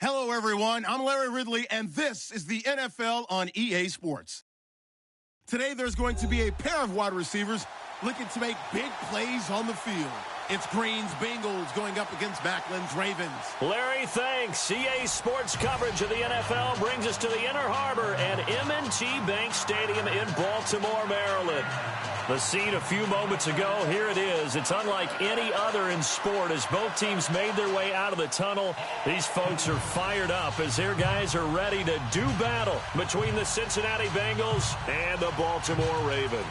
Hello, everyone. I'm Larry Ridley, and this is the NFL on EA Sports. Today, there's going to be a pair of wide receivers looking to make big plays on the field. It's Green's Bengals going up against Macklin's Ravens. Larry, thanks. EA Sports coverage of the NFL brings us to the Inner Harbor at M&T Bank Stadium in Baltimore, Maryland. The scene a few moments ago, here it is. It's unlike any other in sport as both teams made their way out of the tunnel. These folks are fired up as their guys are ready to do battle between the Cincinnati Bengals and the Baltimore Ravens.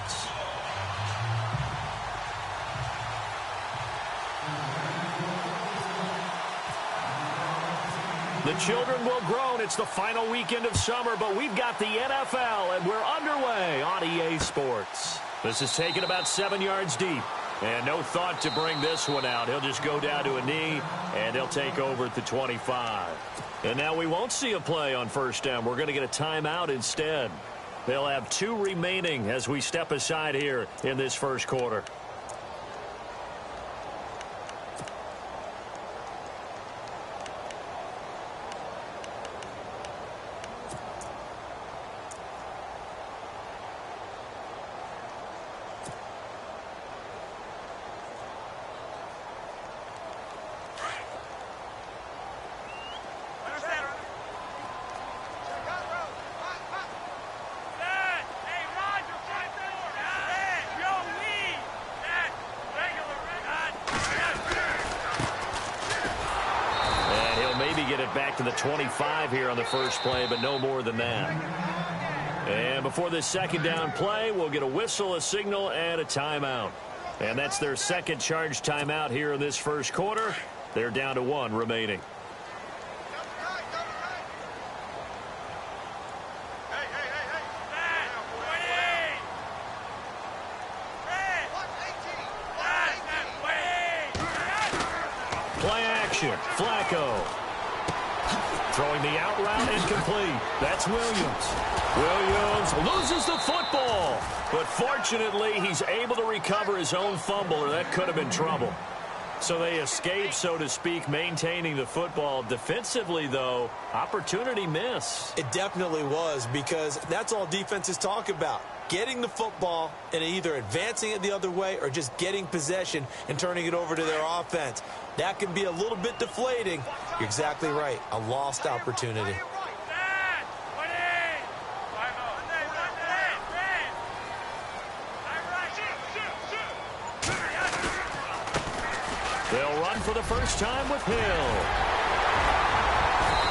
The children will groan. It's the final weekend of summer, but we've got the NFL, and we're underway on EA Sports. This is taken about 7 yards deep, and no thought to bring this one out. He'll just go down to a knee, and he'll take over at the 25. And now we won't see a play on first down. We're going to get a timeout instead. They'll have 2 remaining as we step aside here in this first quarter. Get it back to the 25 here on the first play, but no more than that. And before this second down play, we'll get a whistle, a signal, and a timeout. And that's their second charge timeout here in this first quarter. They're down to 1 remaining. Play action, Flacco. Throwing the out route incomplete. That's Williams. Williams loses the football. But fortunately, he's able to recover his own fumble, or that could have been trouble. So they escape, so to speak, maintaining the football. Defensively, though, opportunity miss. It definitely was, because that's all defenses talk about. Getting the football and either advancing it the other way or just getting possession and turning it over to their offense. That can be a little bit deflating. You're exactly right. A lost opportunity. They'll run for the first time with Hill.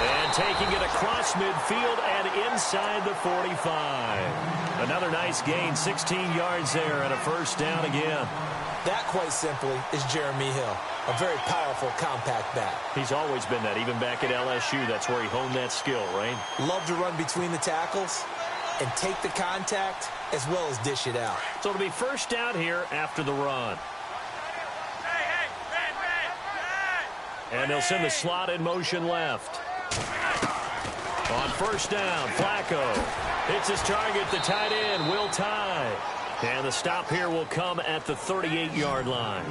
And taking it across midfield and inside the 45. Another nice gain, 16 yards there, and a first down again. That, quite simply, is Jeremy Hill. A very powerful, compact back. He's always been that. Even back at LSU, that's where he honed that skill, right? Love to run between the tackles and take the contact as well as dish it out. So it'll be first down here after the run. And they'll send the slot in motion left. On first down, Flacco hits his target, the tight end, Will Tye. And the stop here will come at the 38-yard line.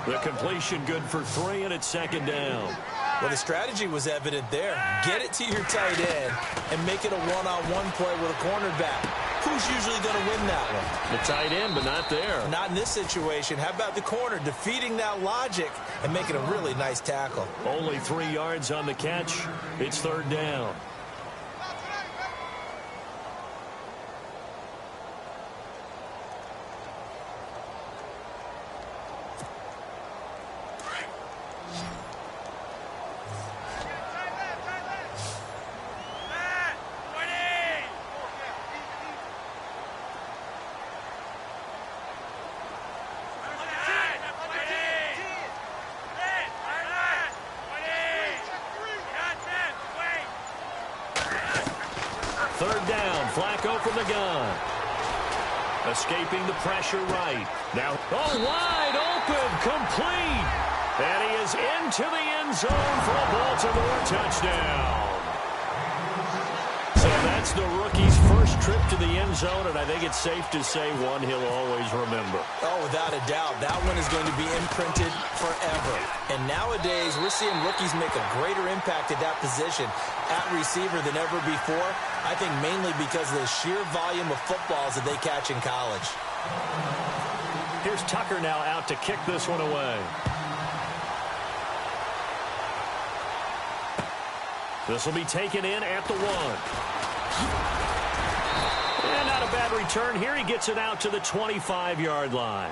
The completion good for 3, and it's second down. Well, the strategy was evident there. Get it to your tight end and make it a one-on-one play with a cornerback. Who's usually going to win that one? The tight end, but not there. Not in this situation. How about the corner defeating that logic and making a really nice tackle? Only 3 yards on the catch. It's third down. Third down, Flacco from the gun. Escaping the pressure right. Now, wide open, complete. And he is into the end zone for a Baltimore touchdown. So that That's the rookie's first trip to the end zone, and I think it's safe to say one he'll always remember. Oh, without a doubt. That one is going to be imprinted forever. And nowadays, we're seeing rookies make a greater impact at that position at receiver than ever before. I think mainly because of the sheer volume of footballs that they catch in college. Here's Tucker now out to kick this one away. This will be taken in at the 1. And not a bad return here. He gets it out to the 25-yard line.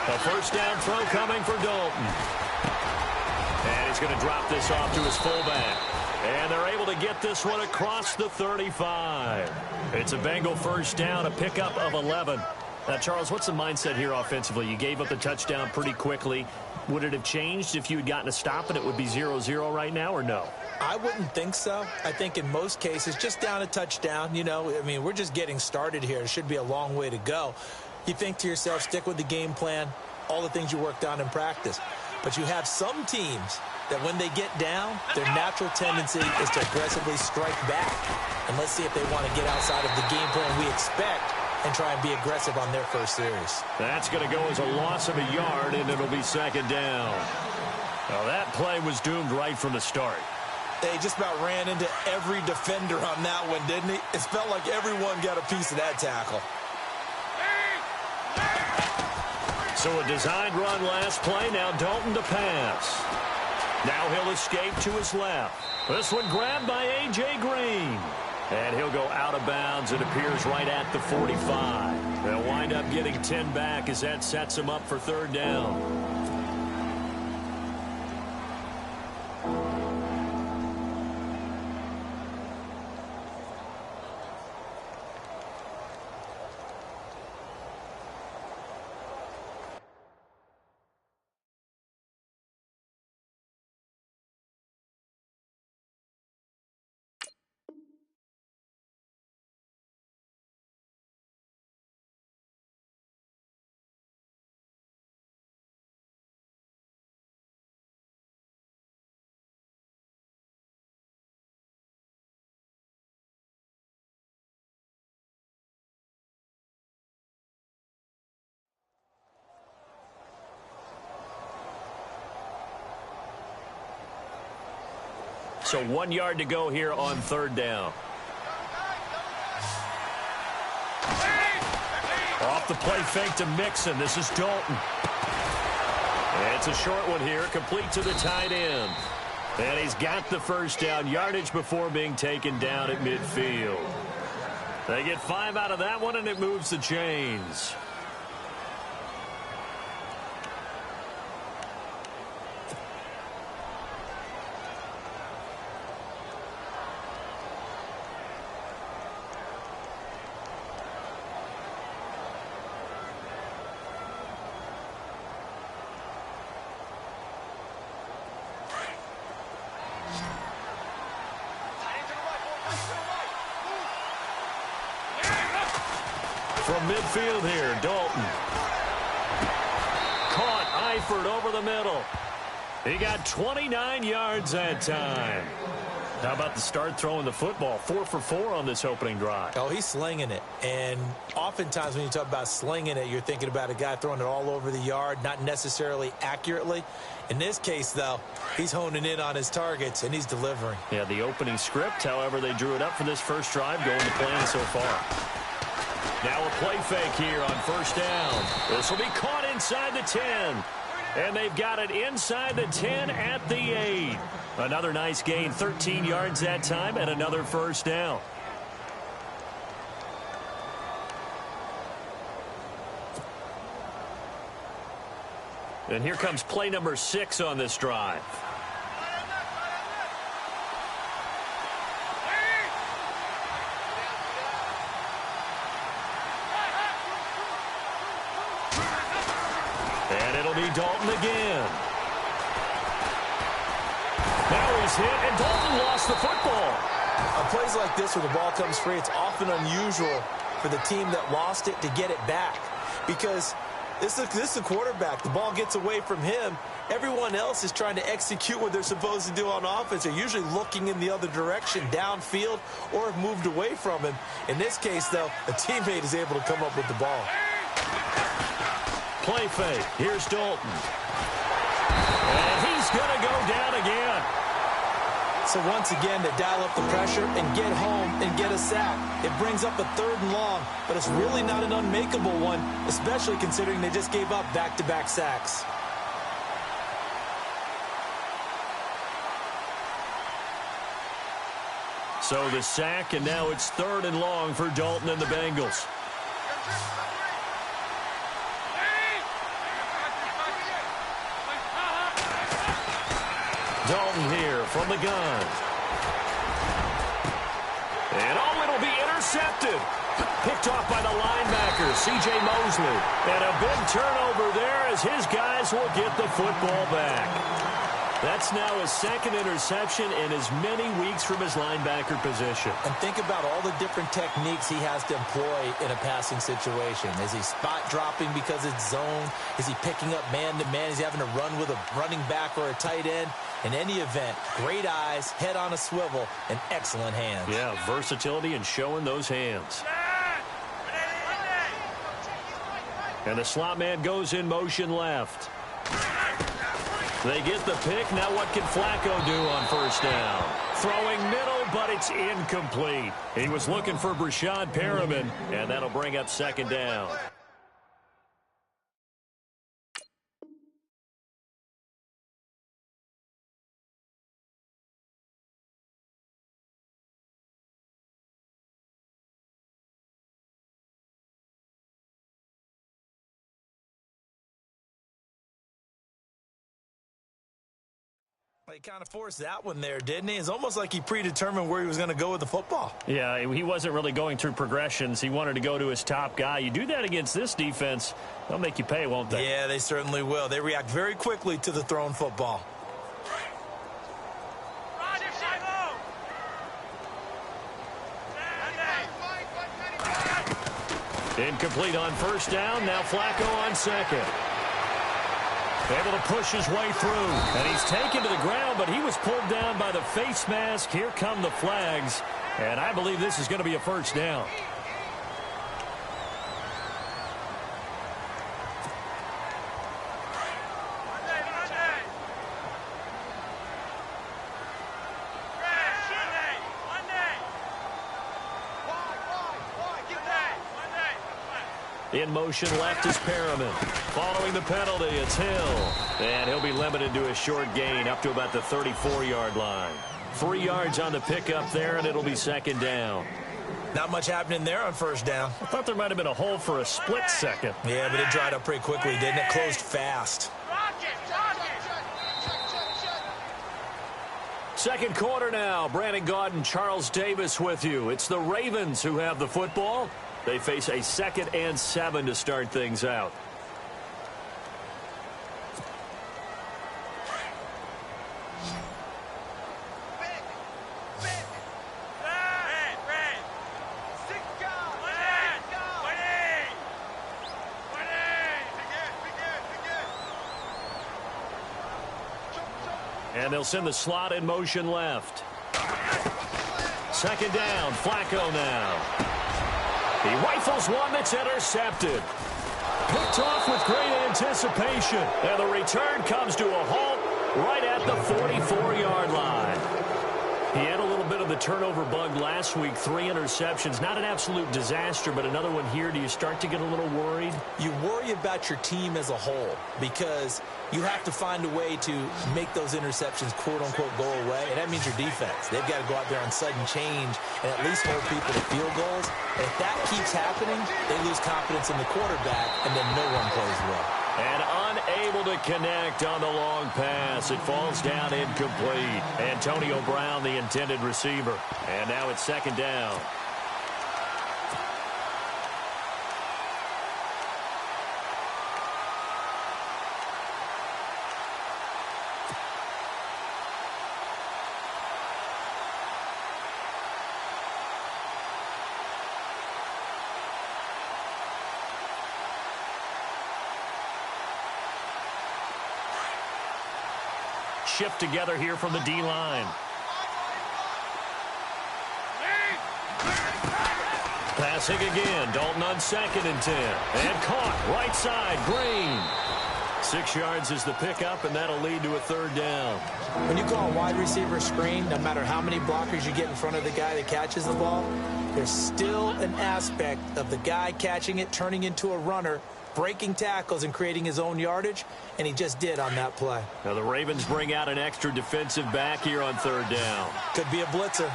A first down throw coming for Dalton. And he's going to drop this off to his fullback. And they're able to get this one across the 35. It's a Bengal first down, a pickup of 11. Now, Charles, what's the mindset here offensively? You gave up the touchdown pretty quickly. Would it have changed if you had gotten a stop and it would be 0-0 right now, or no? I wouldn't think so. I think in most cases, just down a touchdown, you know, I mean, we're just getting started here. It should be a long way to go. You think to yourself, stick with the game plan, all the things you worked on in practice. But you have some teams that when they get down, their natural tendency is to aggressively strike back. And let's see if they want to get outside of the game plan we expect and try and be aggressive on their first series. That's going to go as a loss of a yard, and it'll be second down. Well, that play was doomed right from the start. They just about ran into every defender on that one, didn't he? It felt like everyone got a piece of that tackle. So a designed run last play. Now Dalton to pass. Now he'll escape to his left. This one grabbed by A.J. Green. And he'll go out of bounds. It appears right at the 45. They'll wind up getting 10 back as that sets him up for third down. So 1 yard to go here on third down. Off the play fake to Mixon. This is Dalton. And it's a short one here, complete to the tight end. And he's got the first down, yardage before being taken down at midfield. They get 5 out of that one, and it moves the chains. From midfield here, Dalton. Caught Eifert over the middle. He got 29 yards that time. How about the start throwing the football? 4 for 4 on this opening drive. Oh, he's slinging it. And oftentimes when you talk about slinging it, you're thinking about a guy throwing it all over the yard, not necessarily accurately. In this case, though, he's honing in on his targets, and he's delivering. Yeah, the opening script, however, they drew it up for this first drive, going to plan so far. Now a play fake here on first down. This will be caught inside the 10. And they've got it inside the 10 at the 8. Another nice gain, 13 yards that time, and another first down. And here comes play number 6 on this drive. And it'll be Dalton again. Now he's hit, and Dalton lost the football. On plays like this where the ball comes free, it's often unusual for the team that lost it to get it back. Because this is a quarterback. The ball gets away from him. Everyone else is trying to execute what they're supposed to do on offense. They're usually looking in the other direction, downfield, or have moved away from him. In this case, though, a teammate is able to come up with the ball. Play fake. Here's Dalton. And he's going to go down again. So once again, they dial up the pressure and get home and get a sack. It brings up a 3rd and long, but it's really not an unmakeable one, especially considering they just gave up back-to-back sacks. So the sack, and now it's 3rd and long for Dalton and the Bengals. Dalton here from the gun. And it'll be intercepted. Picked off by the linebacker, C.J. Mosley. And a big turnover there as his guys will get the football back. That's now his 2nd interception in as many weeks from his linebacker position. And think about all the different techniques he has to employ in a passing situation. Is he spot dropping because it's zone? Is he picking up man-to-man? Is he having to run with a running back or a tight end? In any event, great eyes, head on a swivel, and excellent hands. Yeah, versatility and showing those hands. And the slot man goes in motion left. They get the pick. Now what can Flacco do on 1st down? Throwing middle, but it's incomplete. He was looking for Brashad Perriman, and that'll bring up 2nd down. He kind of forced that one there, didn't he? It's almost like he predetermined where he was going to go with the football. Yeah, he wasn't really going through progressions. He wanted to go to his top guy. You do that against this defense, they'll make you pay, won't they? Yeah, they certainly will. They react very quickly to the thrown football. Incomplete on 1st down. Now Flacco on 2nd. Able to push his way through. And he's taken to the ground, but he was pulled down by the face mask. Here come the flags. And I believe this is going to be a 1st down. In motion left is Perriman. Following the penalty, it's Hill. And he'll be limited to a short gain up to about the 34-yard line. 3 yards on the pickup there, and it'll be 2nd down. Not much happening there on 1st down. I thought there might have been a hole for a split second. Yeah, but it dried up pretty quickly, didn't it? Closed fast. 2nd quarter now. Brandon Gaudin, Charles Davis with you. It's the Ravens who have the football. They face a 2nd and 7 to start things out. And they'll send the slot in motion left. 2nd down, Flacco now. He rifles one that's intercepted. Picked off with great anticipation. And the return comes to a halt right at the 44-yard line. He had a little bit of the turnover bug last week. 3 interceptions. Not an absolute disaster, but another one here. Do you start to get a little worried? You worry about your team as a whole because you have to find a way to make those interceptions, quote-unquote, go away. And that means your defense. They've got to go out there on sudden change and at least hold people to field goals. And if that keeps happening, they lose confidence in the quarterback, and then no one plays well. And unable to connect on the long pass. It falls down incomplete. Antonio Brown, the intended receiver. And now it's 2nd down. shift together here from the D-line. Passing again. Dalton on 2nd and 10. And caught. Right side. Green. 6 yards is the pickup, and that'll lead to a 3rd down. When you call a wide receiver screen, no matter how many blockers you get in front of the guy that catches the ball, there's still an aspect of the guy catching it, turning into a runner, breaking tackles and creating his own yardage, and he just did on that play. Now the Ravens bring out an extra defensive back here on 3rd down. Could be a blitzer.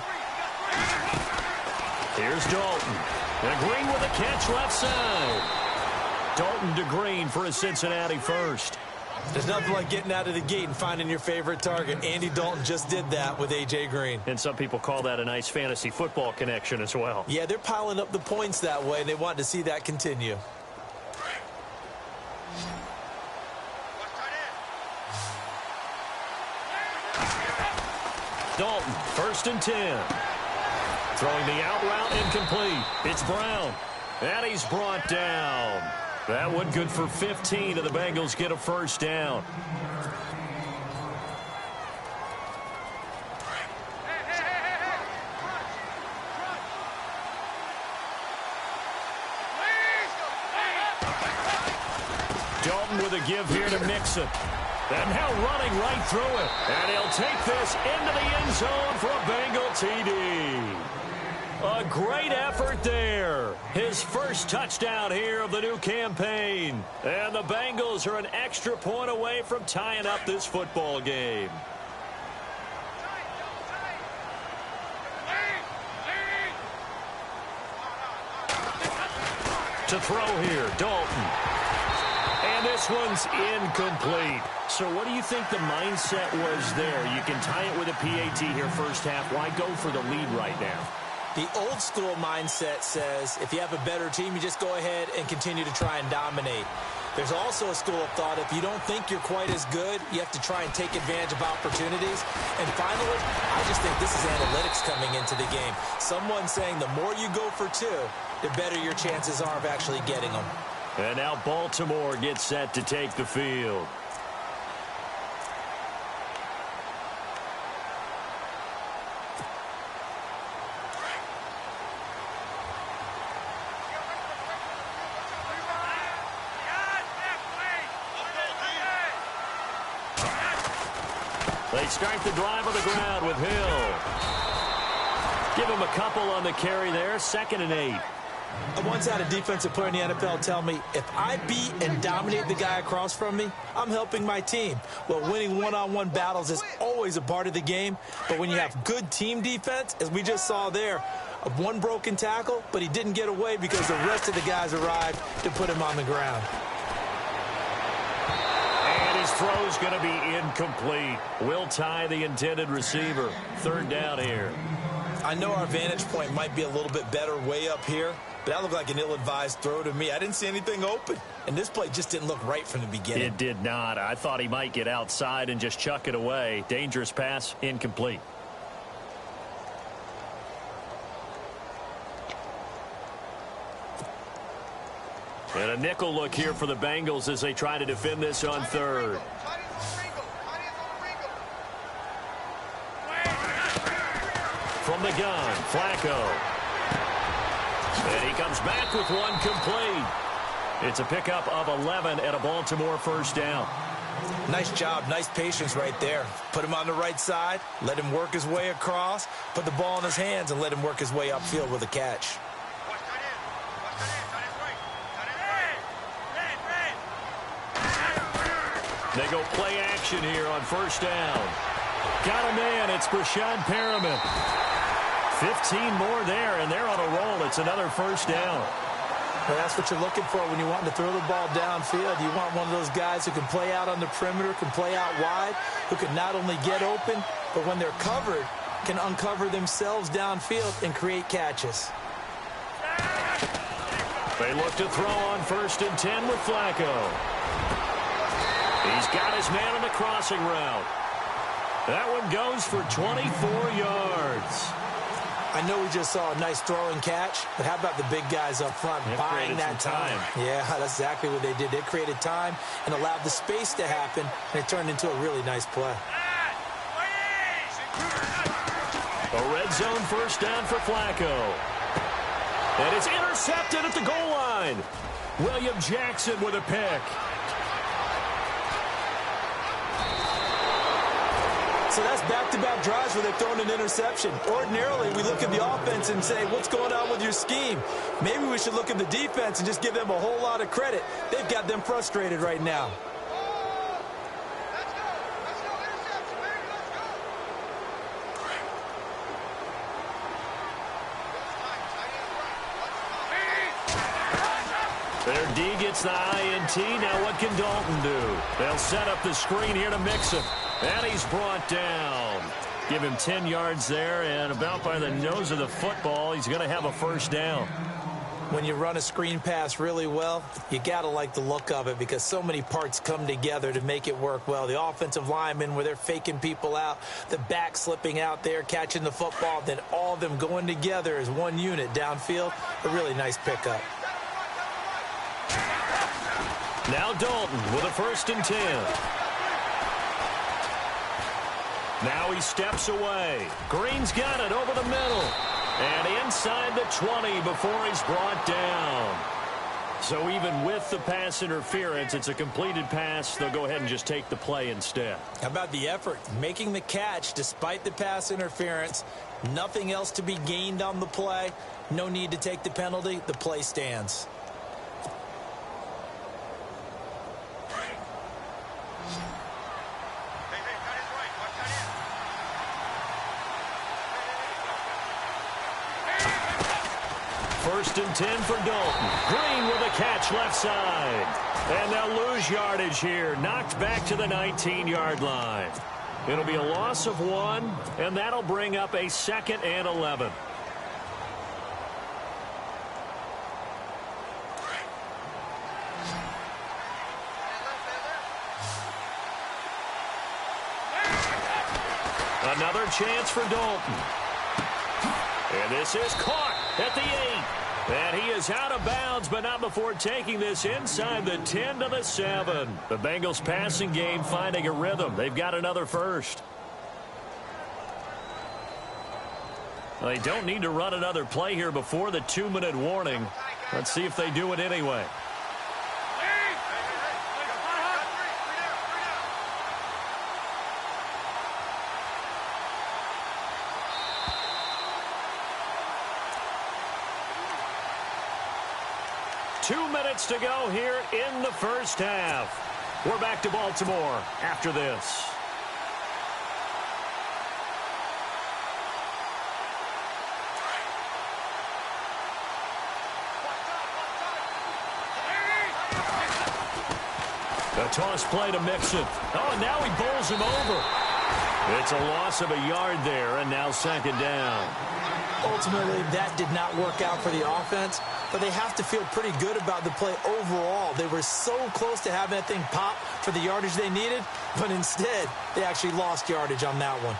Here's Dalton. And Green with a catch left side. Dalton to Green for a Cincinnati first. There's nothing like getting out of the gate and finding your favorite target. Andy Dalton just did that with A.J. Green. And some people call that a nice fantasy football connection as well. Yeah, they're piling up the points that way, and they want to see that continue. Dalton, 1st and 10. Throwing the out route incomplete. It's Brown. And he's brought down. That one good for 15, and the Bengals get a 1st down. Dalton with a give here to Mixon. And now running right through it. And he'll take this into the end zone for a Bengal TD. A great effort there. His first touchdown here of the new campaign. And the Bengals are an extra point away from tying up this football game. To throw here, Dalton. And this one's incomplete. So what do you think the mindset was there? You can tie it with a PAT here first half. Why go for the lead right now? The old school mindset says if you have a better team, you just go ahead and continue to try and dominate. There's also a school of thought, if you don't think you're quite as good, you have to try and take advantage of opportunities. And finally, I just think this is analytics coming into the game. Someone saying the more you go for 2, the better your chances are of actually getting them. And now Baltimore gets set to take the field. They start the drive on the ground with Hill. Give him a couple on the carry there. 2nd and 8. I once had a defensive player in the NFL tell me, if I beat and dominate the guy across from me, I'm helping my team. Well, winning one-on-one battles is always a part of the game, but when you have good team defense, as we just saw there, one broken tackle, but he didn't get away because the rest of the guys arrived to put him on the ground. And his throw's going to be incomplete. Will tie the intended receiver. 3rd down here. I know our vantage point might be a little bit better way up here, but that looked like an ill-advised throw to me. I didn't see anything open, and this play just didn't look right from the beginning. It did not. I thought he might get outside and just chuck it away. Dangerous pass, incomplete. And a nickel look here for the Bengals as they try to defend this on 3rd. From the gun, Flacco. And he comes back with one complete. It's a pickup of 11 at a Baltimore 1st down. Nice job, nice patience right there. Put him on the right side, let him work his way across, put the ball in his hands, and let him work his way upfield with a catch. They go play action here on 1st down. Got a man, it's Brashad Perriman. 15 more there, and they're on a roll. It's another 1st down. Well, that's what you're looking for when you want to throw the ball downfield. You want one of those guys who can play out on the perimeter, can play out wide, who can not only get open, but when they're covered, can uncover themselves downfield and create catches. They look to throw on 1st and 10 with Flacco. He's got his man on the crossing route. That one goes for 24 yards. I know we just saw a nice throw and catch, but how about the big guys up front buying that time? Yeah, that's exactly what they did. They created time and allowed the space to happen, and it turned into a really nice play. A red zone first down for Flacco. And it's intercepted at the goal line. William Jackson with a pick. So that's back-to-back drives where they've thrown an interception. Ordinarily, we look at the offense and say, what's going on with your scheme? Maybe we should look at the defense and just give them a whole lot of credit. They've got them frustrated right now. Their D gets the INT. Now what can Dalton do? They'll set up the screen here to mix him. And he's brought down. Give him 10 yards there, and about by the nose of the football, he's going to have a first down. When you run a screen pass really well, you got to like the look of it because so many parts come together to make it work well. The offensive linemen, where they're faking people out, the back slipping out there, catching the football, then all of them going together as one unit downfield. A really nice pickup. Now Dalton with a 1st and 10. Now he steps away. Green's got it over the middle. And inside the 20 before he's brought down. So even with the pass interference, it's a completed pass. They'll go ahead and just take the play instead. How about the effort? Making the catch despite the pass interference. Nothing else to be gained on the play. No need to take the penalty. The play stands. First and 10 for Dalton. Green with a catch left side. And they'll lose yardage here. Knocked back to the 19-yard line. It'll be a loss of 1, and that'll bring up a 2nd and 11. Another chance for Dalton. And this is caught at the 8. And he is out of bounds, but not before taking this inside the 10 to the 7. The Bengals passing game finding a rhythm. They've got another first. Well, they don't need to run another play here before the 2-minute warning. Let's see if they do it anyway. Two minutes to go here in the first half. We're back to Baltimore after this. A toss play to Mixon. Oh, and now he bowls him over. It's a loss of a yard there, and now 2nd down. Ultimately, that did not work out for the offense, but they have to feel pretty good about the play overall. They were so close to having that thing pop for the yardage they needed, but instead, they actually lost yardage on that one.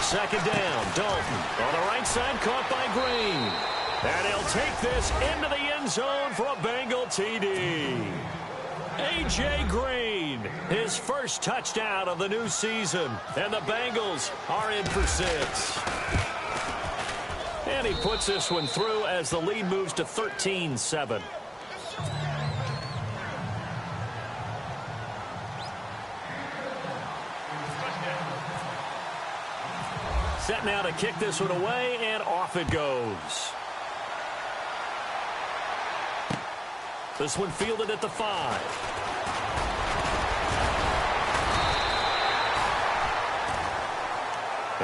Second down, Dalton on the right side, caught by Green. And he'll take this into the end zone for a Bengal TD. A.J. Green, his first touchdown of the new season. And the Bengals are in for 6. And he puts this one through as the lead moves to 13-7. Set now to kick this one away, and off it goes. This one fielded at the 5.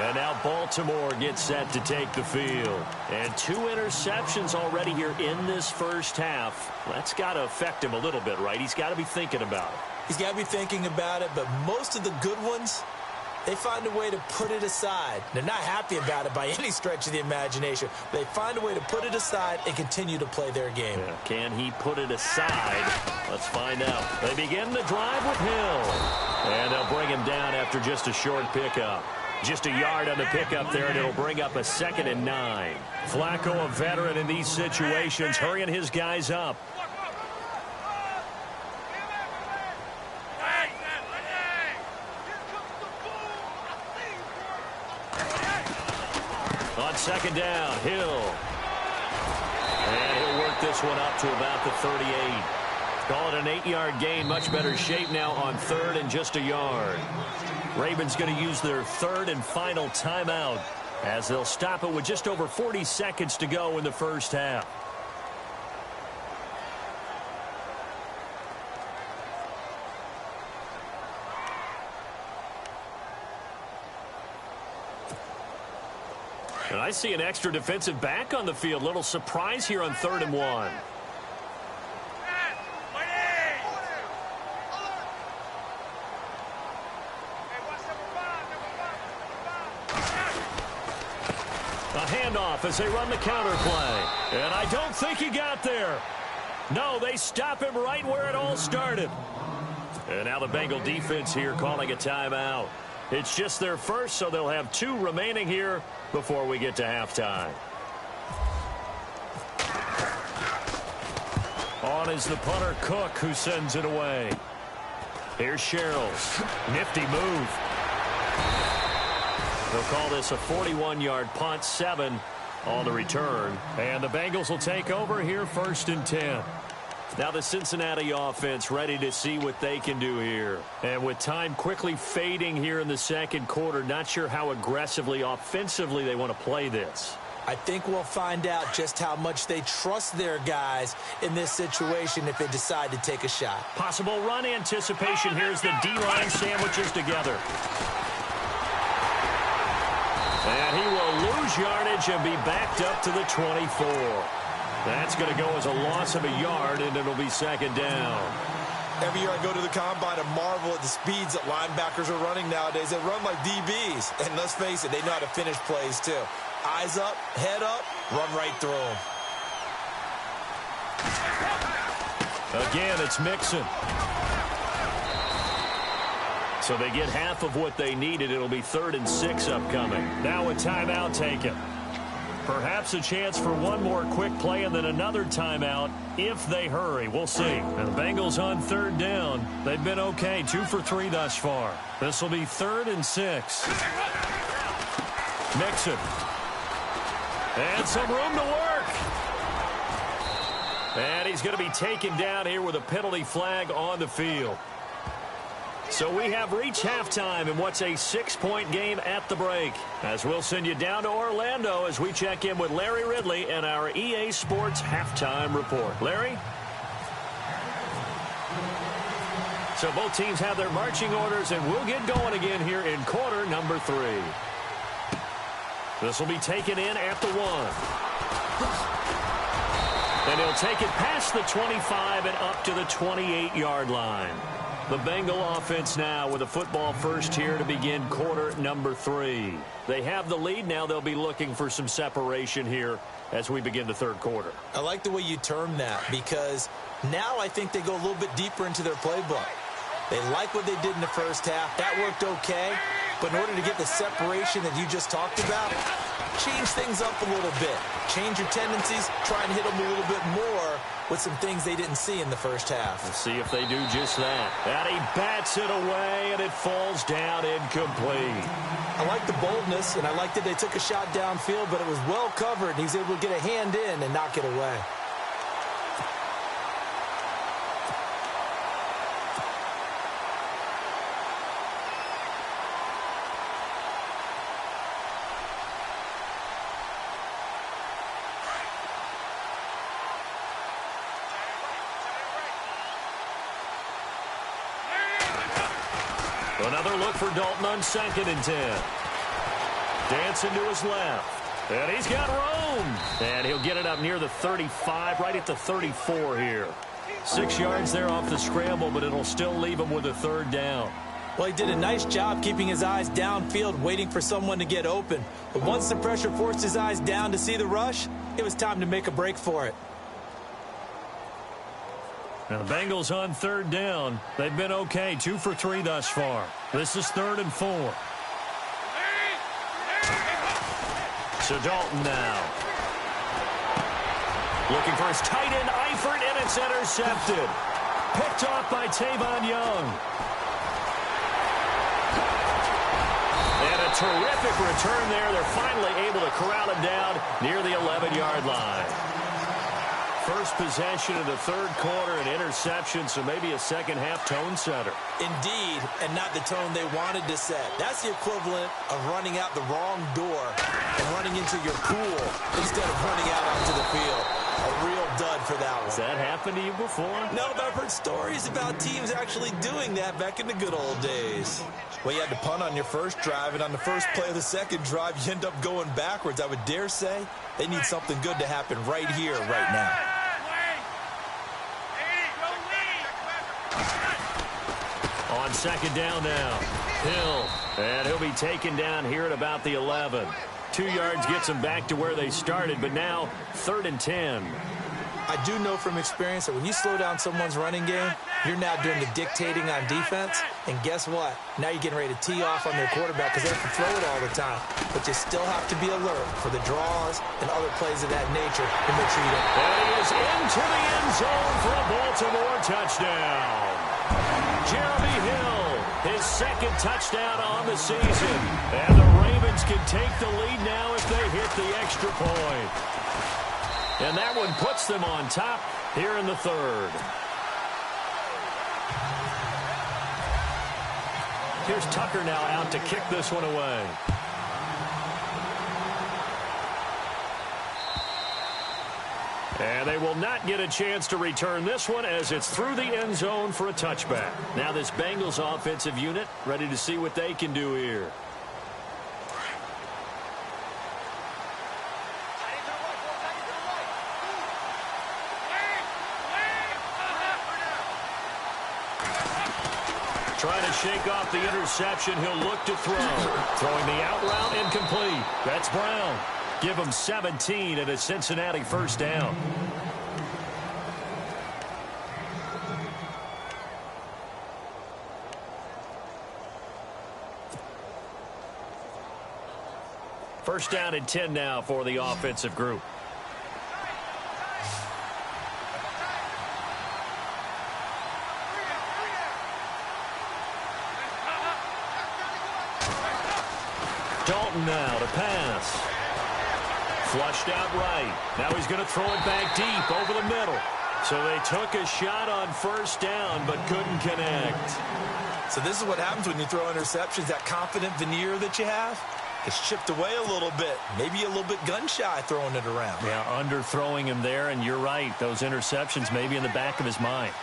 And now Baltimore gets set to take the field. And 2 interceptions already here in this first half. That's got to affect him a little bit, right? He's got to be thinking about it. He's got to be thinking about it, but most of the good ones they find a way to put it aside. They're not happy about it by any stretch of the imagination. They find a way to put it aside and continue to play their game. Yeah, can he put it aside? Let's find out. They begin the drive with Hill. And they'll bring him down after just a short pickup. Just a yard on the pickup there, and it'll bring up a 2nd and 9. Flacco, a veteran in these situations, hurrying his guys up. On 2nd down, Hill. And he'll work this one up to about the 38. Call it an 8-yard gain. Much better shape now on 3rd and just a yard. Ravens going to use their 3rd and final timeout as they'll stop it with just over 40 seconds to go in the first half. And I see an extra defensive back on the field. Little surprise here on 3rd and 1. A handoff as they run the counter play. And I don't think he got there. No, they stop him right where it all started. And now the Bengal defense here calling a timeout. It's just their first, so they'll have 2 remaining here before we get to halftime. On is the punter, Cook, who sends it away. Here's Sherrills. Nifty move. They'll call this a 41-yard punt, 7 on the return. And the Bengals will take over here 1st and 10. Now the Cincinnati offense ready to see what they can do here. And with time quickly fading here in the 2nd quarter, not sure how aggressively, offensively they want to play this. I think we'll find out just how much they trust their guys in this situation if they decide to take a shot. Possible run anticipation here as the D-line sandwiches together. And he will lose yardage and be backed up to the 24. That's going to go as a loss of a yard, and it'll be 2nd down. Every year I go to the combine and marvel at the speeds that linebackers are running nowadays. They run like DBs. And let's face it, they know how to finish plays too. Eyes up, head up, run right through them. Again, it's Mixon. So they get half of what they needed. It'll be 3rd and 6 upcoming. Now a timeout taken. Perhaps a chance for one more quick play and then another timeout if they hurry. We'll see. And the Bengals on 3rd down. They've been okay. 2 for 3 thus far. This will be 3rd and 6. Mixon. And some room to work. And he's going to be taken down here with a penalty flag on the field. So we have reached halftime in what's a 6-point game at the break. As we'll send you down to Orlando as we check in with Larry Ridley and our EA Sports Halftime Report. Larry? So both teams have their marching orders, and we'll get going again here in quarter number 3. This will be taken in at the 1. And he'll take it past the 25 and up to the 28-yard line. The Bengal offense now with a football first here to begin quarter number 3. They have the lead. Now they'll be looking for some separation here as we begin the 3rd quarter. I like the way you term that because now I think they go a little bit deeper into their playbook. They like what they did in the first half. That worked okay. But in order to get the separation that you just talked about, change things up a little bit. Change your tendencies. Try and hit them a little bit more with some things they didn't see in the first half. Let's see if they do just that. And he bats it away, and it falls down incomplete. I like the boldness, and I like that they took a shot downfield, but it was well covered, and he was able to get a hand in and knock it away. Another look for Dalton on 2nd and 10. Dancing to his left. And he's got room. And he'll get it up near the 35, right at the 34 here. 6 yards there off the scramble, but it'll still leave him with a 3rd down. Well, he did a nice job keeping his eyes downfield, waiting for someone to get open. But once the pressure forced his eyes down to see the rush, it was time to make a break for it. Now the Bengals on third down. They've been okay, 2 for 3 thus far. This is 3rd and 4. So Dalton now. Looking for his tight end, Eifert, and it's intercepted. Picked off by Tavon Young. And a terrific return there. They're finally able to corral him down near the 11-yard line. First possession of the third quarter, an interception, so maybe a second-half tone setter. Indeed, and not the tone they wanted to set. That's the equivalent of running out the wrong door and running into your pool instead of running out onto the field. A real dud for that one. Has that happened to you before? No, but I've heard stories about teams actually doing that back in the good old days. Well, you had to punt on your first drive, and on the first play of the second drive, you end up going backwards. I would dare say they need something good to happen right here, right now. On second down now, Hill, and he'll be taken down here at about the 11. 2 yards gets them back to where they started, but now 3rd and 10. I do know from experience that when you slow down someone's running game, you're now doing the dictating on defense, and guess what? Now you're getting ready to tee off on their quarterback because they have to throw it all the time. But you still have to be alert for the draws and other plays of that nature to make sure you don't. And he is into the end zone for a Baltimore touchdown. Jeremy Hill, his second touchdown on the season. And the Ravens can take the lead now if they hit the extra point. And that one puts them on top here in the third. Here's Tucker now out to kick this one away. And they will not get a chance to return this one as it's through the end zone for a touchback. Now this Bengals offensive unit ready to see what they can do here. Trying to shake off the interception. He'll look to throw. Throwing the out route incomplete. That's Brown. Give him 17 at a Cincinnati first down. First down and 10 now for the offensive group. Dalton now to pass. Flushed out right. Now he's going to throw it back deep over the middle. So they took a shot on first down but couldn't connect. So this is what happens when you throw interceptions. That confident veneer that you have, it's chipped away a little bit. Maybe a little bit gun-shy throwing it around. Yeah, underthrowing him there, and you're right. Those interceptions may be in the back of his mind.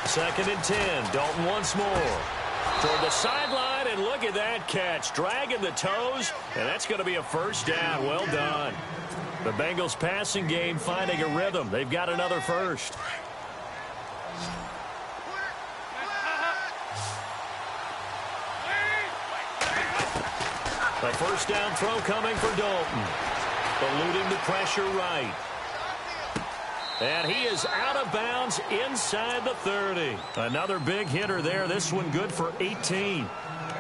Second and 10. Dalton once more. Toward the sideline, and look at that catch. Dragging the toes, and that's going to be a first down. Well done. The Bengals passing game finding a rhythm. They've got another first. A first down throw coming for Dalton. Eluding the pressure right. And he is out of bounds inside the 30. Another big hitter there. This one good for 18.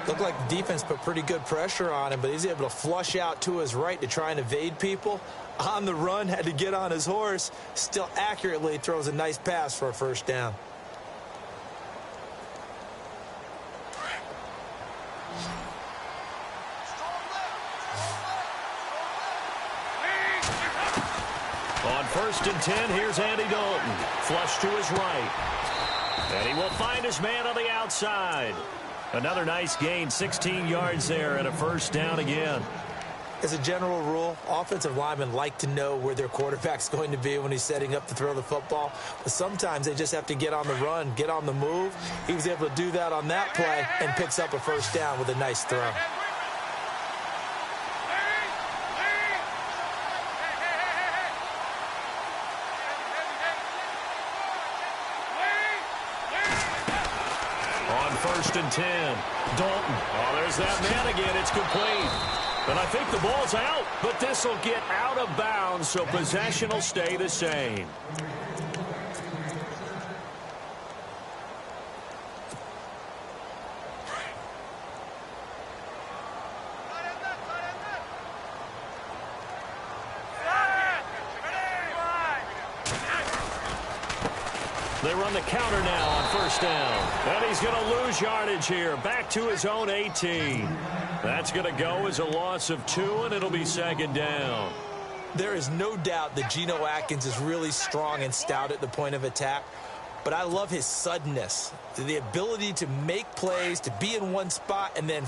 Looked like the defense put pretty good pressure on him, but he's able to flush out to his right to try and evade people. On the run, had to get on his horse. Still accurately throws a nice pass for a first down. On first and 10, here's Andy Dalton. Flush to his right. And he will find his man on the outside. Another nice gain, 16 yards there, and a first down again. As a general rule, offensive linemen like to know where their quarterback's going to be when he's setting up to throw the football. But sometimes they just have to get on the run, get on the move. He was able to do that on that play and picks up a first down with a nice throw. 1st and 10. Dalton. Oh, there's that man again. It's complete. And I think the ball's out, but this will get out of bounds, so possession will stay the same. They run the counter now on 1st down. And he's going to lose yardage here. Back to his own 18. That's going to go as a loss of 2, and it'll be 2nd down. There is no doubt that Geno Atkins is really strong and stout at the point of attack. But I love his suddenness, the ability to make plays, to be in one spot, and then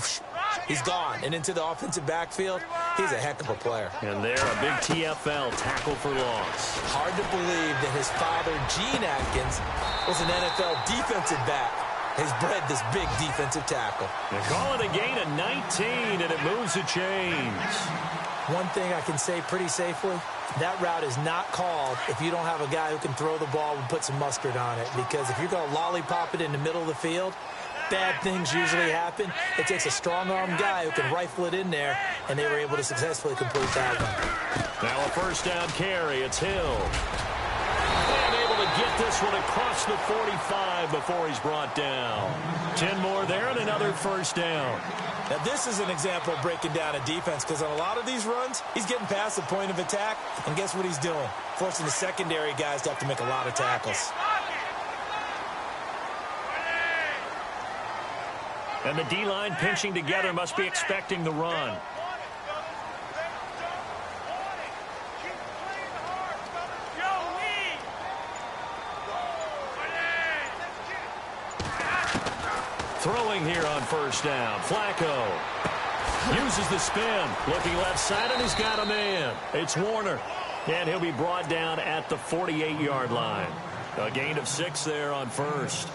he's gone and into the offensive backfield. He's a heck of a player. And there, a big TFL, tackle for loss. Hard to believe that his father, Gene Atkins, was an NFL defensive back. Has bred this big defensive tackle. They call it a gain of 19, and it moves the chains. One thing I can say pretty safely, that route is not called if you don't have a guy who can throw the ball and put some mustard on it. Because if you're going to lollipop it in the middle of the field, bad things usually happen. It takes a strong-arm guy who can rifle it in there, and they were able to successfully complete that one. Now a 1st down carry. It's Hill. And able to get this one across the 45 before he's brought down. 10 more there and another 1st down. Now, this is an example of breaking down a defense because on a lot of these runs, he's getting past the point of attack, and guess what he's doing? Forcing the secondary guys to have to make a lot of tackles. And the D-line pinching together must be expecting the run. Throwing here on 1st down. Flacco uses the spin. Looking left side, and he's got a man. It's Warner. And he'll be brought down at the 48-yard line. A gain of 6 there on 1st.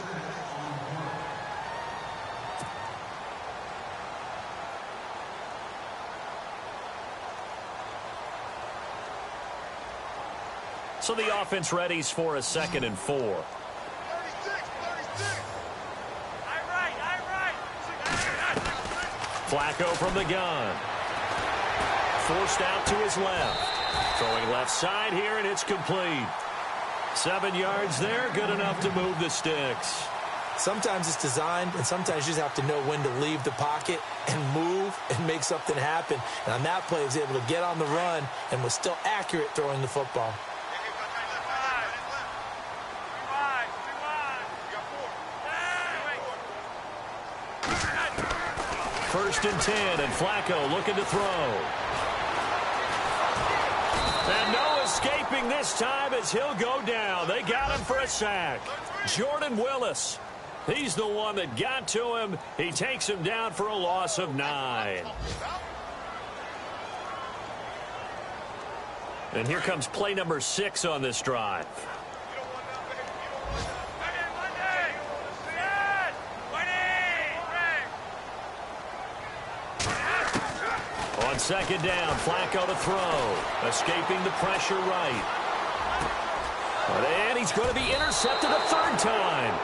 So the offense readies for a 2nd and 4. Flacco from the gun. Forced out to his left. Throwing left side here, and it's complete. 7 yards there, good enough to move the sticks. Sometimes it's designed, and sometimes you just have to know when to leave the pocket and move and make something happen. And on that play, he was able to get on the run and was still accurate throwing the football. First and 10, and Flacco looking to throw. And no escaping this time as he'll go down. They got him for a sack. Jordan Willis. He's the one that got to him. He takes him down for a loss of 9. And here comes play number 6 on this drive. On 2nd down, Flacco to throw. Escaping the pressure right. And he's going to be intercepted a 3rd time.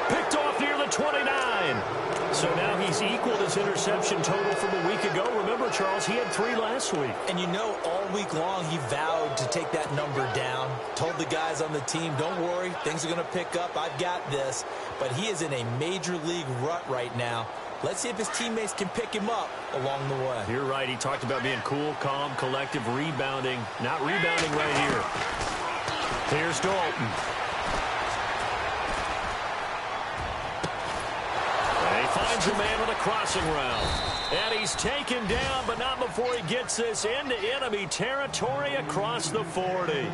Picked off near the 29. So now he's equaled his interception total from a week ago. Remember, Charles, he had 3 last week. And you know, all week long he vowed to take that number down. Told the guys on the team, don't worry, things are going to pick up. I've got this. But he is in a major league rut right now. Let's see if his teammates can pick him up along the way. You're right. He talked about being cool, calm, collective, rebounding. Not rebounding right here. Here's Dalton. And he finds a man on a crossing route. And he's taken down, but not before he gets this into enemy territory across the 40.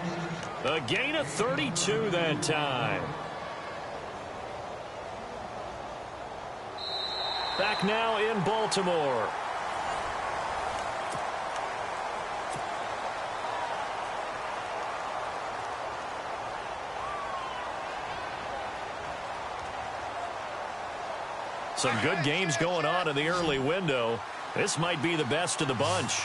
A gain of 32 that time. Back now in Baltimore. Some good games going on in the early window. This might be the best of the bunch.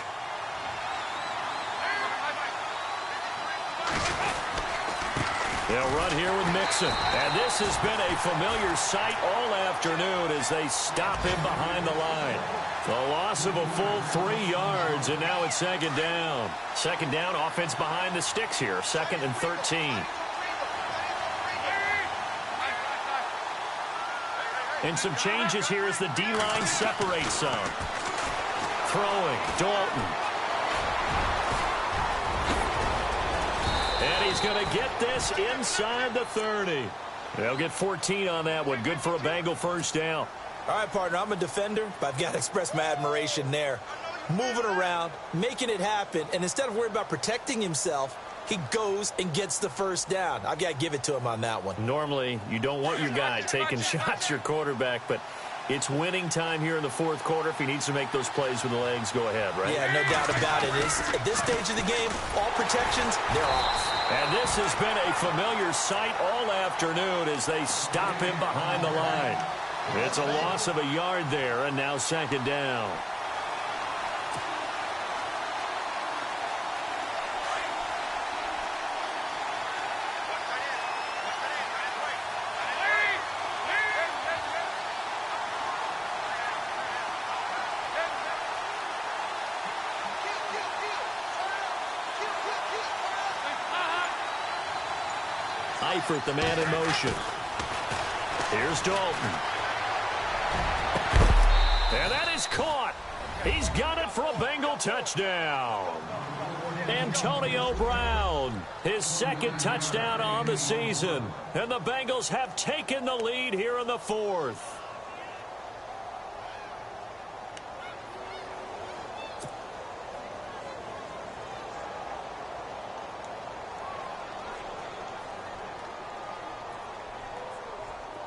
They'll run here with Mixon. And this has been a familiar sight all afternoon as they stop him behind the line. The loss of a full 3 yards, and now it's second down. Second down, offense behind the sticks here. 2nd and 13. And some changes here as the D-line separates some. Throwing, Dalton. And he's going to get this inside the 30. They'll get 14 on that one. Good for a Bengal first down. All right, partner, I'm a defender, but I've got to express my admiration there. Moving around, making it happen, and instead of worrying about protecting himself, he goes and gets the first down. I've got to give it to him on that one. Normally, you don't want your guy taking shots, your quarterback, but it's winning time here in the 4th quarter. If he needs to make those plays with the legs, go ahead, right? Yeah, no doubt about it. At this stage of the game, all protections, they're off. And this has been a familiar sight all afternoon as they stop him behind the line. It's a loss of a yard there, and now second down. Eifert, the man in motion. Here's Dalton. And that is caught. He's got it for a Bengal touchdown. Antonio Brown, his 2nd touchdown on the season. And the Bengals have taken the lead here in the 4th.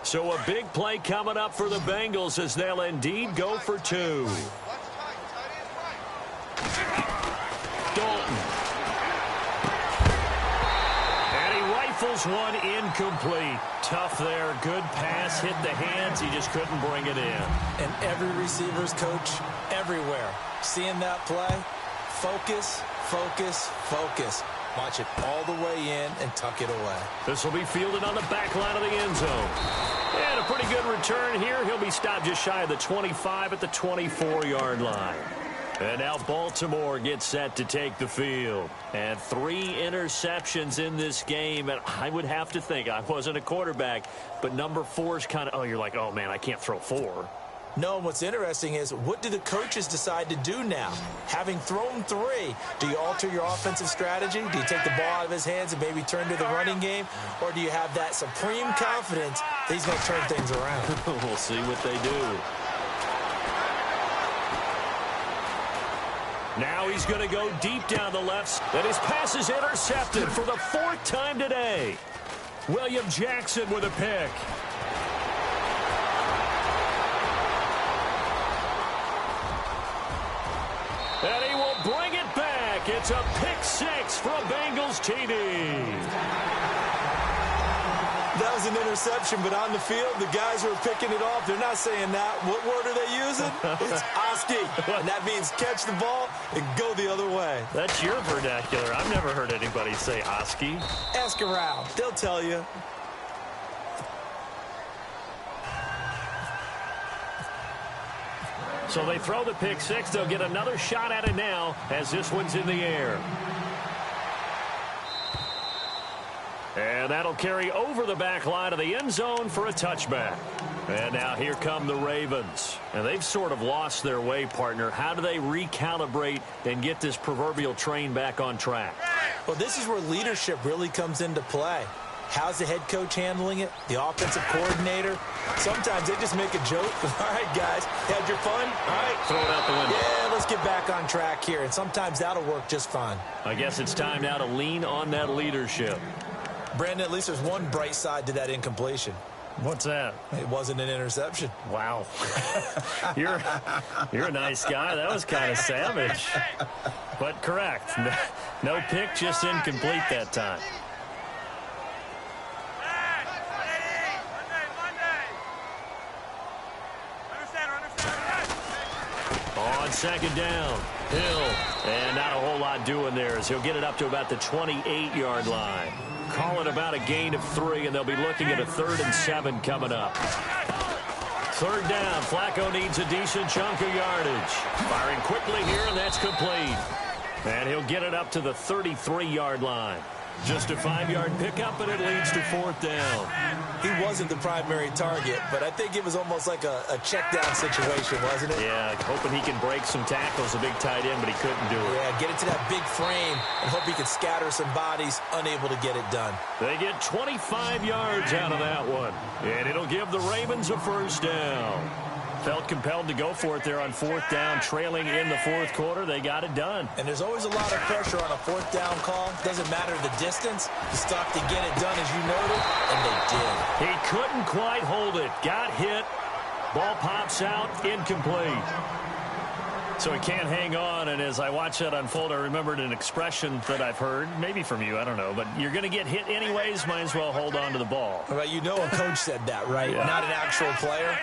So a big play coming up for the Bengals as they'll indeed go for 2. Dalton. And he rifles one incomplete. Tough there. Good pass. Hit the hands. He just couldn't bring it in. And every receiver's coach everywhere. Seeing that play, focus, focus, focus. Watch it all the way in and tuck it away. This will be fielded on the back line of the end zone. And a pretty good return here. He'll be stopped just shy of the 25 at the 24-yard line. And now Baltimore gets set to take the field. And 3 interceptions in this game. And I would have to think, I wasn't a quarterback, but number 4 is kind of, you're like, oh, man, I can't throw 4. No, and what's interesting is, what do the coaches decide to do now? Having thrown 3, do you alter your offensive strategy? Do you take the ball out of his hands and maybe turn to the running game? Or do you have that supreme confidence that he's going to turn things around? We'll see what they do. Now he's going to go deep down the left. And his pass is intercepted for the 4th time today. William Jackson with a pick. And he will bring it back. It's a pick 6 for a Bengals TD. That was an interception, but on the field, the guys who are picking it off, they're not saying that. What word are they using? It's Oski. And that means catch the ball and go the other way. That's your vernacular. I've never heard anybody say Oski. Ask around. They'll tell you. So they throw the pick 6. They'll get another shot at it now as this one's in the air. And that'll carry over the back line of the end zone for a touchback. And now here come the Ravens. And they've sort of lost their way, partner. How do they recalibrate and get this proverbial train back on track? Well, this is where leadership really comes into play. How's the head coach handling it? The offensive coordinator? Sometimes they just make a joke. All right, guys, had your fun? All right. Throw it out the window. Yeah, let's get back on track here. And sometimes that'll work just fine. I guess it's time now to lean on that leadership. Brandon, at least there's one bright side to that incompletion. What's that? It wasn't an interception. Wow. You're a nice guy. That was kind of savage. But correct. No pick, just incomplete that time. On second down. Hill, and not a whole lot doing there as he'll get it up to about the 28-yard line. Call it about a gain of 3, and they'll be looking at a 3rd and 7 coming up. 3rd down. Flacco needs a decent chunk of yardage. Firing quickly here, and that's complete. And he'll get it up to the 33-yard line. Just a 5-yard pickup, and it leads to 4th down. He wasn't the primary target, but I think it was almost like a check down situation, wasn't it? Yeah, hoping he can break some tackles, a big tight end, but he couldn't do it. Yeah, get it to that big frame and hope he could scatter some bodies, unable to get it done. They get 25 yards out of that one, and it'll give the Ravens a 1st down. Felt compelled to go for it there on 4th down, trailing in the 4th quarter. They got it done. And there's always a lot of pressure on a 4th down call. Doesn't matter the distance. You stop to get it done, as you noted, and they did. He couldn't quite hold it. Got hit. Ball pops out. Incomplete. So he can't hang on, and as I watch that unfold, I remembered an expression that I've heard, maybe from you, I don't know, but you're going to get hit anyways, might as well hold on to the ball. Well, you know a coach said that, right? Yeah. Not an actual player.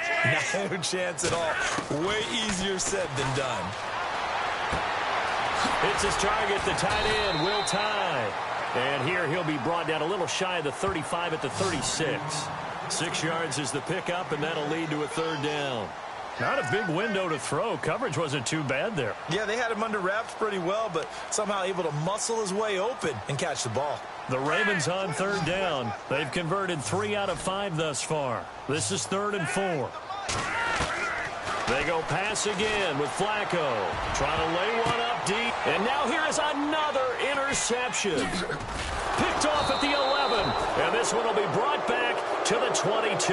No chance at all. Way easier said than done. It's his target, the tight end, Will Tye. And here he'll be brought down a little shy of the 35 at the 36. 6 yards is the pickup, and that'll lead to a 3rd down. Not a big window to throw. Coverage wasn't too bad there. Yeah, they had him under wraps pretty well, but somehow able to muscle his way open and catch the ball. The Ravens on 3rd down. They've converted 3 out of 5 thus far. This is 3rd and 4. They go pass again with Flacco. Trying to lay one up deep. And now here is another interception. Picked off at the 11. And this one will be brought back to the 22.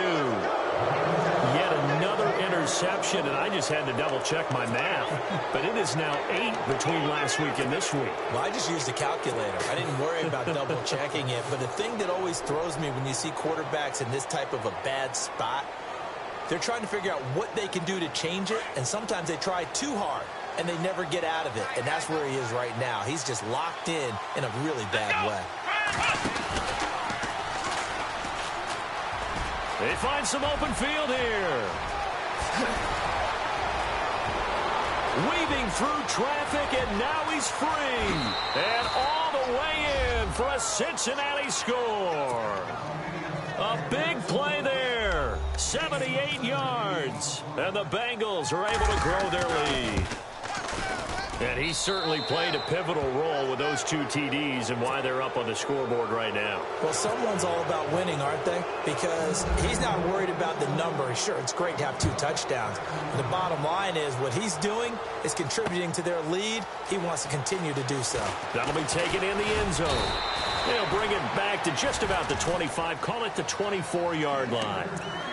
Yet another interception, and I just had to double-check my math. But it is now 8 between last week and this week. Well, I just used a calculator. I didn't worry about double-checking it. But the thing that always throws me when you see quarterbacks in this type of a bad spot, they're trying to figure out what they can do to change it, and sometimes they try too hard, and they never get out of it. And that's where he is right now. He's just locked in a really bad way. They find some open field here. Weaving through traffic, and now he's free. And all the way in for a Cincinnati score. A big play there. 78 yards. And the Bengals are able to grow their lead. And he certainly played a pivotal role with those 2 TDs and why they're up on the scoreboard right now. Well, someone's all about winning, aren't they? Because he's not worried about the number. Sure, it's great to have 2 touchdowns. But the bottom line is what he's doing is contributing to their lead. He wants to continue to do so. That'll be taken in the end zone. They'll bring it back to just about the 25, call it the 24-yard line.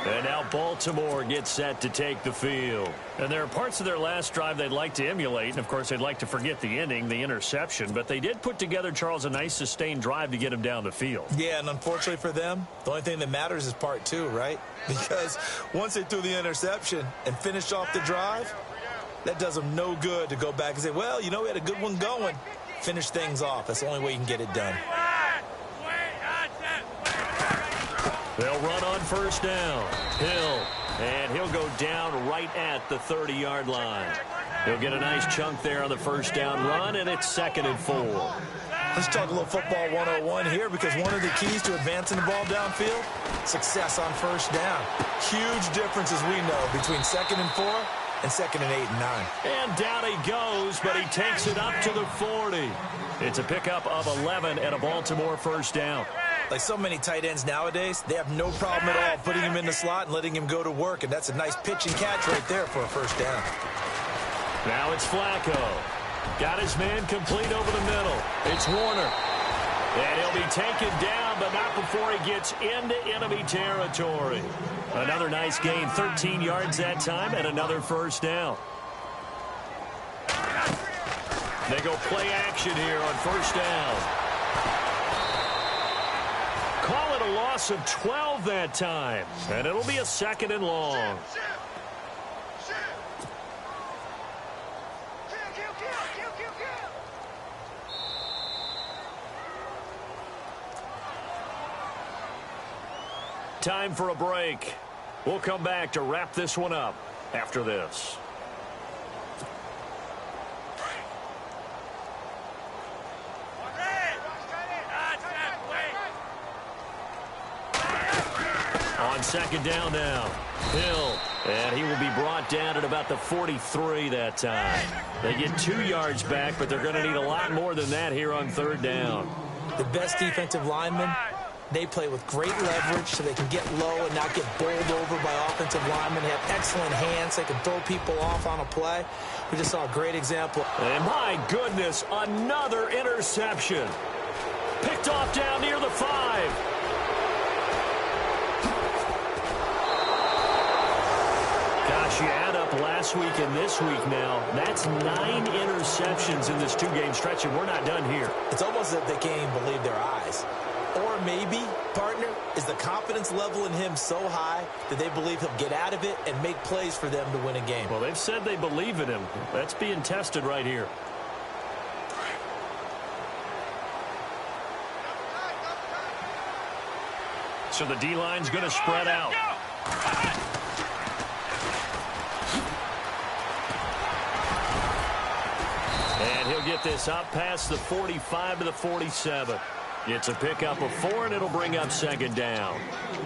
And now Baltimore gets set to take the field. And there are parts of their last drive they'd like to emulate, and of course they'd like to forget the ending, the interception, but they did put together, Charles, a nice sustained drive to get him down the field. Yeah, and unfortunately for them, the only thing that matters is part 2, right? Because once they threw the interception and finished off the drive, that does them no good to go back and say, well, you know, we had a good one going. Finish things off. That's the only way you can get it done. They'll run on 1st down. Hill, and he'll go down right at the 30-yard line. He'll get a nice chunk there on the 1st down run, and it's 2nd and 4. Let's talk a little football 101 here, because one of the keys to advancing the ball downfield, success on 1st down. Huge difference, as we know, between 2nd and 4 and 2nd and 8 and 9. And down he goes, but he takes it up to the 40. It's a pickup of 11 and a Baltimore 1st down. Like so many tight ends nowadays, they have no problem at all putting him in the slot and letting him go to work, and that's a nice pitch and catch right there for a 1st down. Now it's Flacco. Got his man complete over the middle. It's Warner. And he'll be taken down, but not before he gets into enemy territory. Another nice gain, 13 yards that time, and another 1st down. They go play action here on 1st down. Call it a loss of 12 that time, and it'll be a 2nd and long. Time for a break. We'll come back to wrap this one up after this. On second down now, Hill, and he will be brought down at about the 43 that time. They get 2 yards back, but they're going to need a lot more than that here on third down. The best defensive linemen, they play with great leverage so they can get low and not get bowled over by offensive linemen. They have excellent hands. They can throw people off on a play. We just saw a great example. And my goodness, another interception. Picked off down near the 5. Gosh, you add up last week and this week now. That's 9 interceptions in this 2-game stretch, and we're not done here. It's almost as if they can't even believe their eyes. Or maybe, partner, is the confidence level in him so high that they believe he'll get out of it and make plays for them to win a game. Well, they've said they believe in him. That's being tested right here. So the D-line's going to spread out. And he'll get this up past the 45 to the 47. It's a pickup of 4, and it'll bring up second down.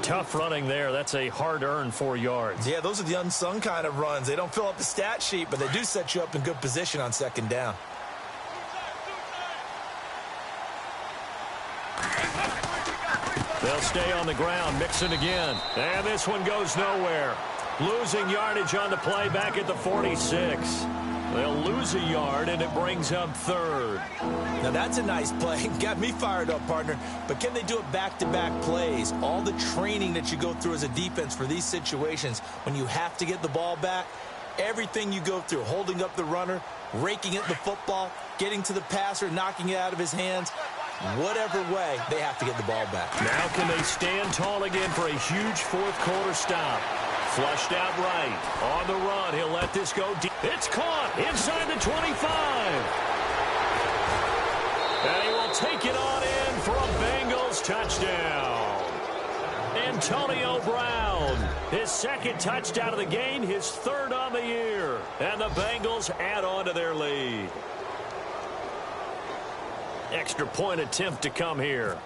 Tough running there. That's a hard-earned 4 yards. Yeah, those are the unsung kind of runs. They don't fill up the stat sheet, but they do set you up in good position on second down. They'll stay on the ground, mixing again. And this one goes nowhere. Losing yardage on the play back at the 46. They'll lose a yard, and it brings up third. Now, that's a nice play. Got me fired up, partner. But can they do it back-to-back plays? All the training that you go through as a defense for these situations, when you have to get the ball back, everything you go through, holding up the runner, raking at the football, getting to the passer, knocking it out of his hands, whatever way, they have to get the ball back. Now can they stand tall again for a huge fourth-quarter stop? Flushed out right. On the run, he'll let this go deep. It's caught inside the 25. And he will take it on in for a Bengals touchdown. Antonio Brown, his second touchdown of the game, his third on the year. And the Bengals add on to their lead. Extra point attempt to come here.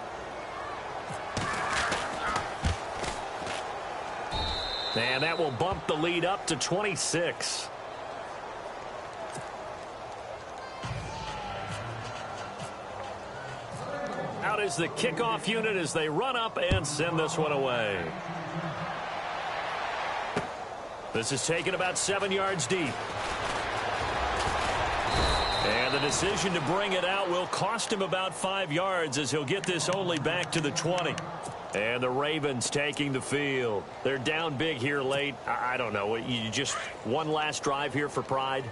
And that will bump the lead up to 26. Out is the kickoff unit as they run up and send this one away. This is taken about 7 yards deep. And the decision to bring it out will cost him about 5 yards as he'll get this only back to the 20. And the Ravens taking the field. They're down big here late. I don't know. You just one last drive here for pride?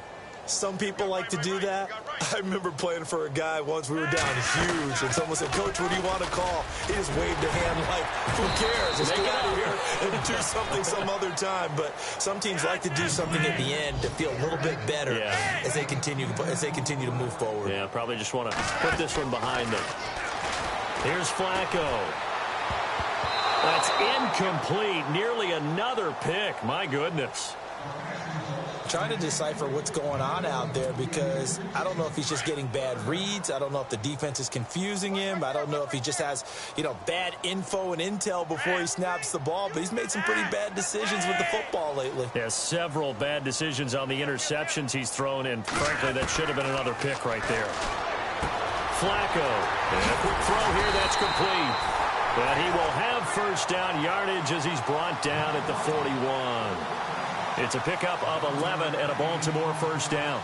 Some people like to do that. I remember playing for a guy once. We were down huge, and someone said, "Coach, what do you want to call?" He just waved a hand like, "Who cares? Let's get out of here and do something some other time." But some teams like to do something at the end to feel a little bit better as they continue to move forward. Yeah, probably just want to put this one behind them. Here's Flacco. That's incomplete. Nearly another pick. My goodness. Trying to decipher what's going on out there because I don't know if he's just getting bad reads. I don't know if the defense is confusing him. I don't know if he just has, bad info and intel before he snaps the ball. But he's made some pretty bad decisions with the football lately. Yeah, several bad decisions on the interceptions he's thrown, and frankly, that should have been another pick right there. Flacco. And a quick throw here. That's complete. But he will have first down yardage as he's brought down at the 41. It's a pickup of 11 and a Baltimore first down.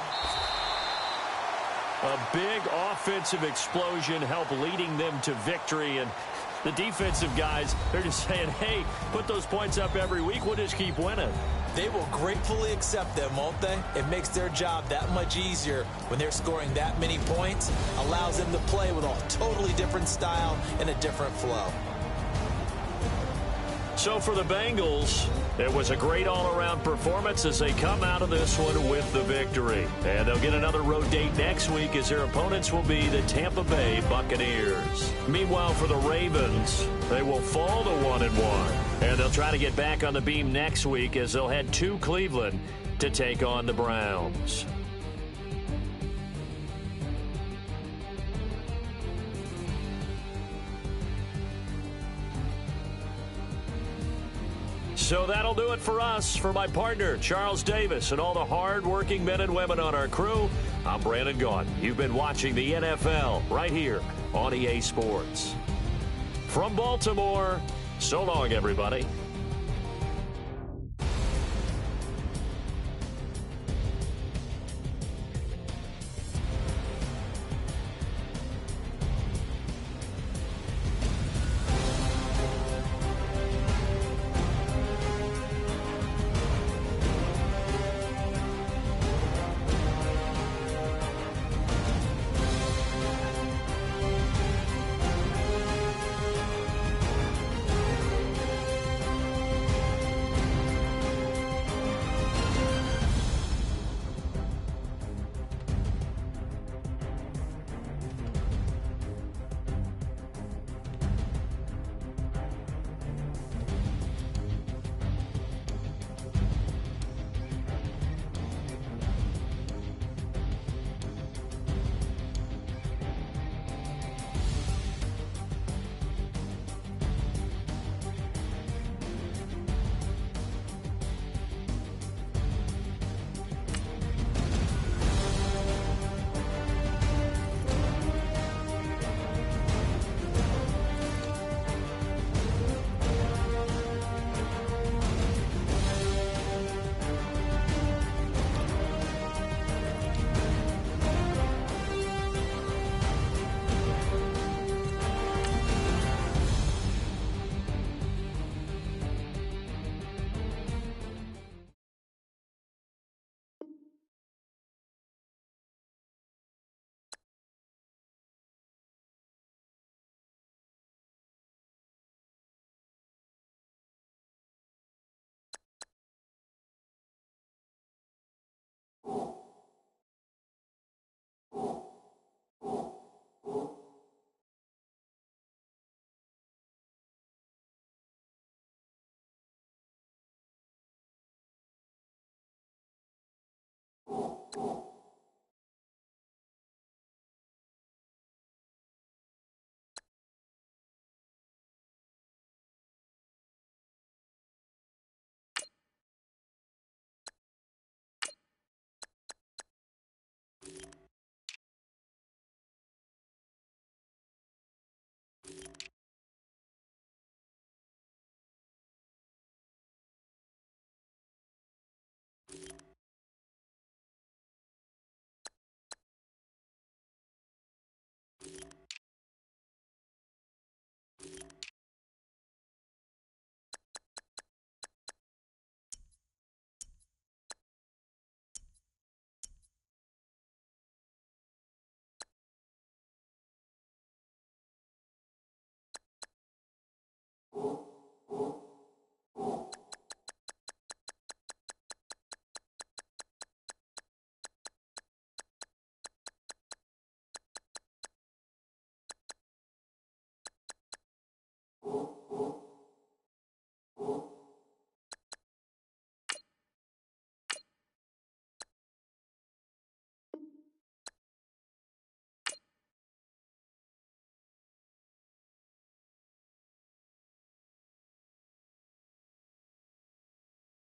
A big offensive explosion helped leading them to victory. And the defensive guys, they're just saying, hey, put those points up every week. We'll just keep winning. They will gratefully accept them, won't they? It makes their job that much easier when they're scoring that many points. Allows them to play with a totally different style and a different flow. So for the Bengals, it was a great all-around performance as they come out of this one with the victory. And they'll get another road date next week as their opponents will be the Tampa Bay Buccaneers. Meanwhile, for the Ravens, they will fall to 1-1. And they'll try to get back on the beam next week as they'll head to Cleveland to take on the Browns. So that'll do it for us. For my partner, Charles Davis, and all the hard-working men and women on our crew, I'm Brandon Gaudin. You've been watching the NFL right here on EA Sports. From Baltimore, so long, everybody.